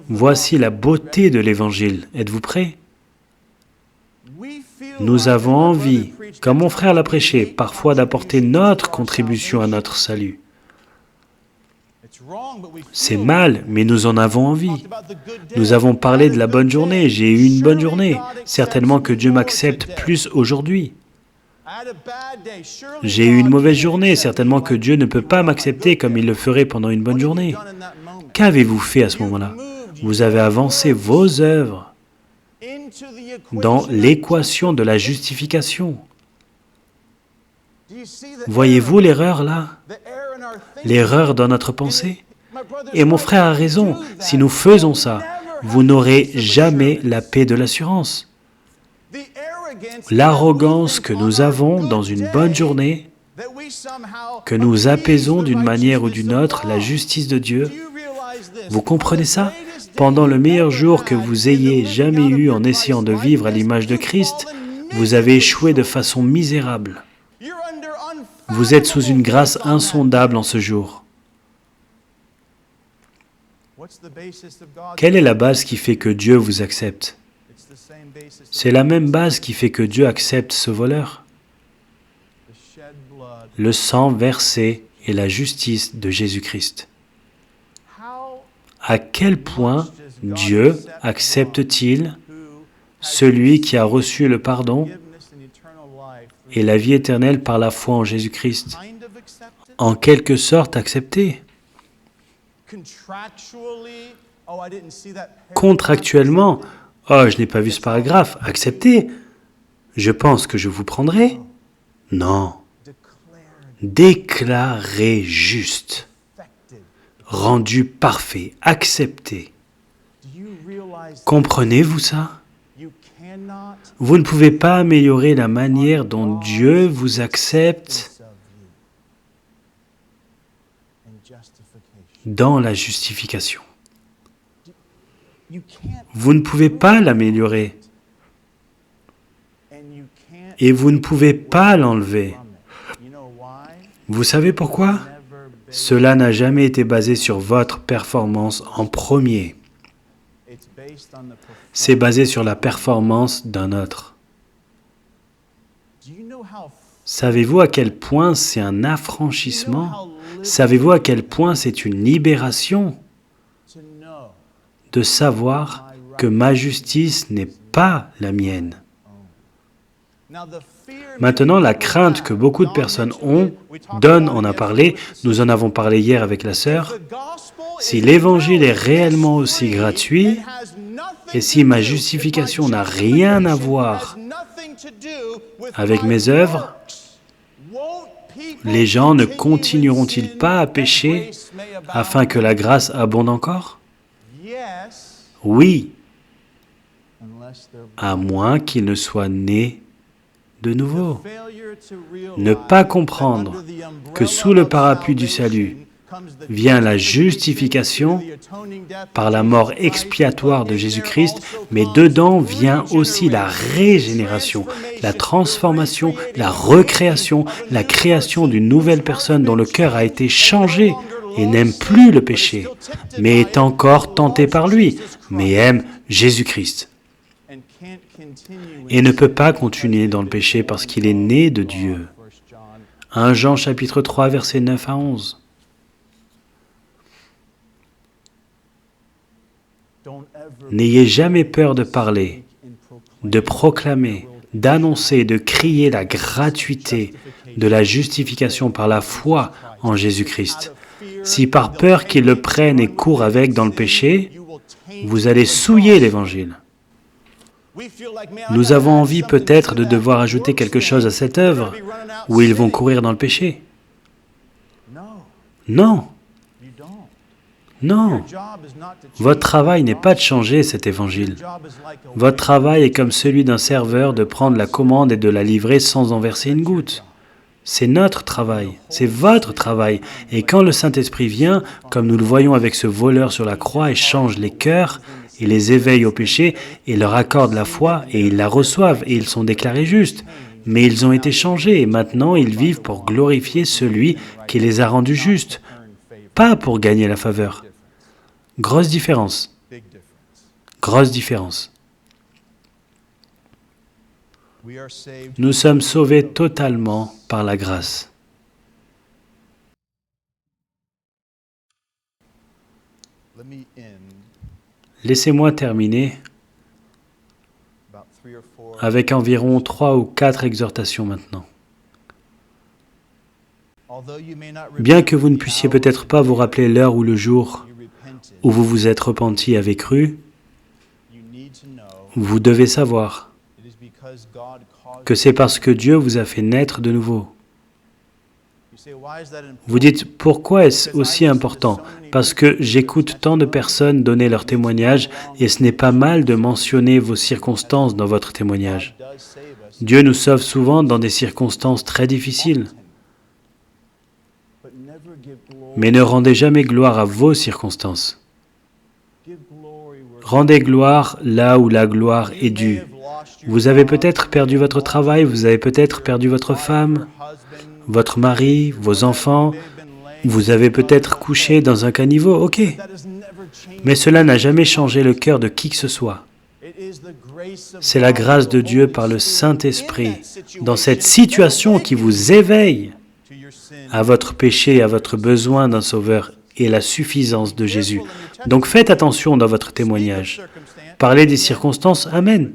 Voici la beauté de l'Évangile. Êtes-vous prêts? Nous avons envie, comme mon frère l'a prêché, parfois d'apporter notre contribution à notre salut. C'est mal, mais nous en avons envie. Nous avons parlé de la bonne journée. J'ai eu une bonne journée. Certainement que Dieu m'accepte plus aujourd'hui. J'ai eu une mauvaise journée. Certainement que Dieu ne peut pas m'accepter comme il le ferait pendant une bonne journée. Qu'avez-vous fait à ce moment-là? Vous avez avancé vos œuvres dans l'équation de la justification. Voyez-vous l'erreur là? L'erreur dans notre pensée? Et mon frère a raison, si nous faisons ça, vous n'aurez jamais la paix de l'assurance. L'arrogance que nous avons dans une bonne journée, que nous apaisons d'une manière ou d'une autre la justice de Dieu, vous comprenez ça? Pendant le meilleur jour que vous ayez jamais eu en essayant de vivre à l'image de Christ, vous avez échoué de façon misérable. Vous êtes sous une grâce insondable en ce jour. Quelle est la base qui fait que Dieu vous accepte? C'est la même base qui fait que Dieu accepte ce voleur. Le sang versé et la justice de Jésus-Christ. À quel point Dieu accepte-t-il celui qui a reçu le pardon et la vie éternelle par la foi en Jésus-Christ? En quelque sorte accepté. Contractuellement, oh, je n'ai pas vu ce paragraphe, accepté. Je pense que je vous prendrai. Non. Déclaré juste. Rendu parfait, accepté. Comprenez-vous ça? Vous ne pouvez pas améliorer la manière dont Dieu vous accepte dans la justification. Vous ne pouvez pas l'améliorer et vous ne pouvez pas l'enlever. Vous savez pourquoi? Cela n'a jamais été basé sur votre performance en premier. C'est basé sur la performance d'un autre. Savez-vous à quel point c'est un affranchissement? Savez-vous à quel point c'est une libération de savoir que ma justice n'est pas la mienne? Maintenant, la crainte que beaucoup de personnes ont, Don en a parlé, nous en avons parlé hier avec la sœur, si l'Évangile est réellement aussi gratuit, et si ma justification n'a rien à voir avec mes œuvres, les gens ne continueront-ils pas à pécher afin que la grâce abonde encore? Oui, à moins qu'ils ne soient nés de nouveau. Ne pas comprendre que sous le parapluie du salut, vient la justification par la mort expiatoire de Jésus-Christ, mais dedans vient aussi la régénération, la transformation, la recréation, la création d'une nouvelle personne dont le cœur a été changé et n'aime plus le péché, mais est encore tenté par lui, mais aime Jésus-Christ. Et ne peut pas continuer dans le péché parce qu'il est né de Dieu. 1 Jean chapitre 3, versets 9 à 11. N'ayez jamais peur de parler, de proclamer, d'annoncer, de crier la gratuité de la justification par la foi en Jésus-Christ. Si par peur qu'ils le prennent et courent avec dans le péché, vous allez souiller l'Évangile. Nous avons envie peut-être de devoir ajouter quelque chose à cette œuvre où ils vont courir dans le péché. Non. Non. Votre travail n'est pas de changer cet évangile. Votre travail est comme celui d'un serveur de prendre la commande et de la livrer sans en verser une goutte. C'est notre travail, c'est votre travail. Et quand le Saint-Esprit vient, comme nous le voyons avec ce voleur sur la croix, et change les cœurs, et les éveille au péché, et leur accorde la foi, et ils la reçoivent, et ils sont déclarés justes. Mais ils ont été changés, et maintenant ils vivent pour glorifier celui qui les a rendus justes, pas pour gagner la faveur. Grosse différence. Grosse différence. Nous sommes sauvés totalement par la grâce. Laissez-moi terminer avec environ 3 ou 4 exhortations maintenant. Bien que vous ne puissiez peut-être pas vous rappeler l'heure ou le jour où vous vous êtes repenti et avez cru, vous devez savoir que c'est parce que Dieu vous a fait naître de nouveau. Vous dites, pourquoi est-ce aussi important? Parce que j'écoute tant de personnes donner leur témoignage et ce n'est pas mal de mentionner vos circonstances dans votre témoignage. Dieu nous sauve souvent dans des circonstances très difficiles. Mais ne rendez jamais gloire à vos circonstances. Rendez gloire là où la gloire est due. Vous avez peut-être perdu votre travail, vous avez peut-être perdu votre femme, votre mari, vos enfants, vous avez peut-être couché dans un caniveau, ok. Mais cela n'a jamais changé le cœur de qui que ce soit. C'est la grâce de Dieu par le Saint-Esprit, dans cette situation qui vous éveille à votre péché, à votre besoin d'un Sauveur et la suffisance de Jésus. Donc faites attention dans votre témoignage. Parlez des circonstances, amen.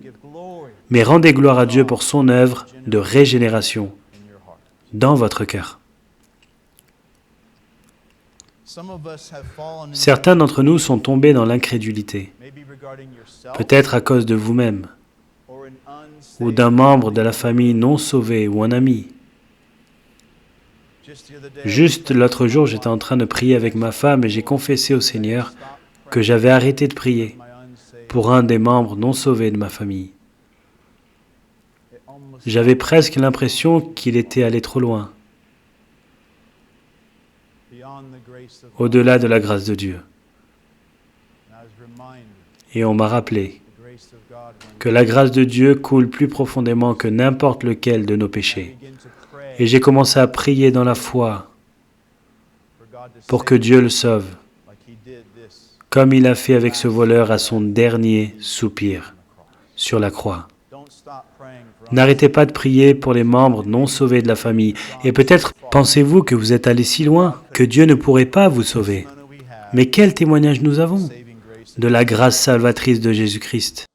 Mais rendez gloire à Dieu pour son œuvre de régénération dans votre cœur. Certains d'entre nous sont tombés dans l'incrédulité, peut-être à cause de vous-même, ou d'un membre de la famille non sauvé, ou un ami. Juste l'autre jour, j'étais en train de prier avec ma femme et j'ai confessé au Seigneur que j'avais arrêté de prier pour un des membres non sauvés de ma famille. J'avais presque l'impression qu'il était allé trop loin, au-delà de la grâce de Dieu. Et on m'a rappelé que la grâce de Dieu coule plus profondément que n'importe lequel de nos péchés. Et j'ai commencé à prier dans la foi pour que Dieu le sauve, comme il a fait avec ce voleur à son dernier soupir sur la croix. N'arrêtez pas de prier pour les membres non sauvés de la famille. Et peut-être pensez-vous que vous êtes allé si loin que Dieu ne pourrait pas vous sauver. Mais quel témoignage nous avons de la grâce salvatrice de Jésus-Christ.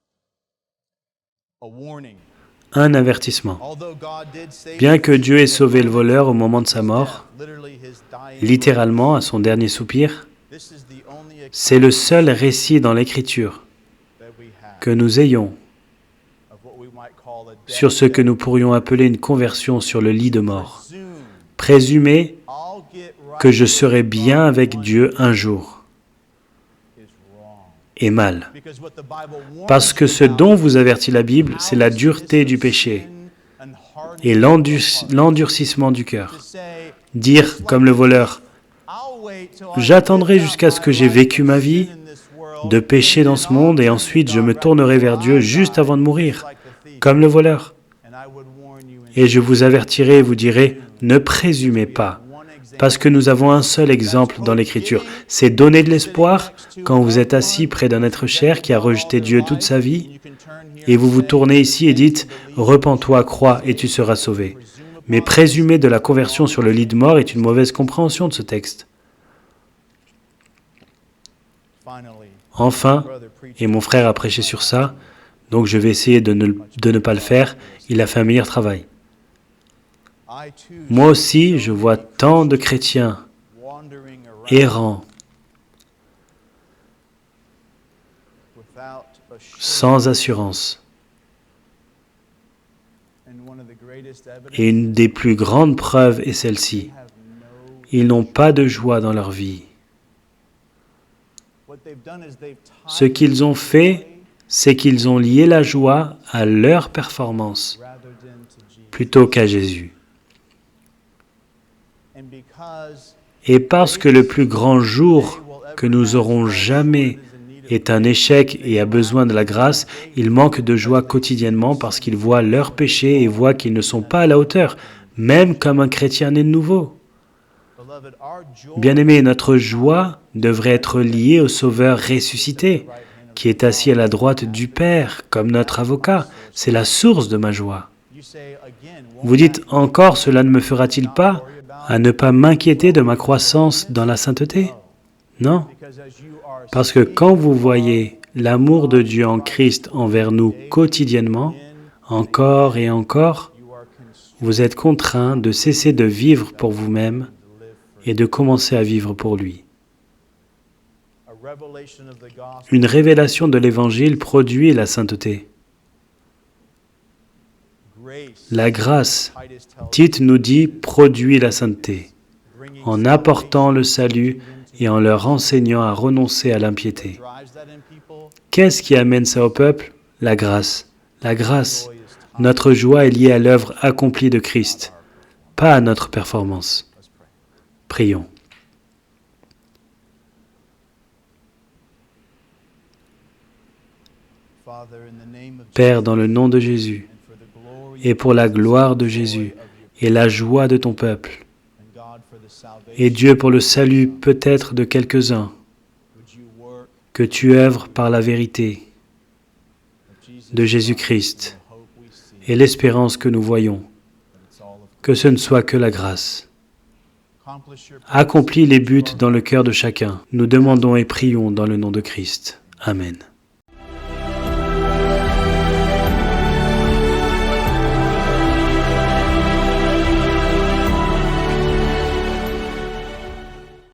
Un avertissement. Bien que Dieu ait sauvé le voleur au moment de sa mort, littéralement à son dernier soupir, c'est le seul récit dans l'Écriture que nous ayons sur ce que nous pourrions appeler une conversion sur le lit de mort. Présumez que je serai bien avec Dieu un jour est mal. Parce que ce dont vous avertit la Bible, c'est la dureté du péché et l'endurcissement du cœur. Dire, comme le voleur, j'attendrai jusqu'à ce que j'ai vécu ma vie de péché dans ce monde et ensuite je me tournerai vers Dieu juste avant de mourir, comme le voleur. Et je vous avertirai et vous dirai, ne présumez pas, parce que nous avons un seul exemple dans l'Écriture. C'est donner de l'espoir quand vous êtes assis près d'un être cher qui a rejeté Dieu toute sa vie, et vous vous tournez ici et dites, repens-toi, crois, et tu seras sauvé. Mais présumer de la conversion sur le lit de mort est une mauvaise compréhension de ce texte. Enfin, et mon frère a prêché sur ça, donc je vais essayer de ne pas le faire, il a fait un meilleur travail. Moi aussi, je vois tant de chrétiens errants, sans assurance. Et une des plus grandes preuves est celle-ci. Ils n'ont pas de joie dans leur vie. Ce qu'ils ont fait, c'est qu'ils ont lié la joie à leur performance plutôt qu'à Jésus. Et parce que le plus grand jour que nous aurons jamais est un échec et a besoin de la grâce, ils manquent de joie quotidiennement parce qu'ils voient leurs péchés et voient qu'ils ne sont pas à la hauteur, même comme un chrétien né de nouveau. Bien-aimés, notre joie devrait être liée au Sauveur ressuscité, qui est assis à la droite du Père, comme notre avocat. C'est la source de ma joie. Vous dites, encore, cela ne me fera-t-il pas à ne pas m'inquiéter de ma croissance dans la sainteté? Non, parce que quand vous voyez l'amour de Dieu en Christ envers nous quotidiennement, encore et encore, vous êtes contraint de cesser de vivre pour vous-même et de commencer à vivre pour lui. Une révélation de l'Évangile produit la sainteté. La grâce, Tite nous dit, produit la sainteté, en apportant le salut et en leur enseignant à renoncer à l'impiété. Qu'est-ce qui amène ça au peuple? La grâce. La grâce. Notre joie est liée à l'œuvre accomplie de Christ, pas à notre performance. Prions. Père, dans le nom de Jésus, et pour la gloire de Jésus, et la joie de ton peuple, et Dieu pour le salut peut-être de quelques-uns, que tu œuvres par la vérité de Jésus-Christ et l'espérance que nous voyons, que ce ne soit que la grâce. Accomplis les buts dans le cœur de chacun. Nous demandons et prions dans le nom de Christ. Amen.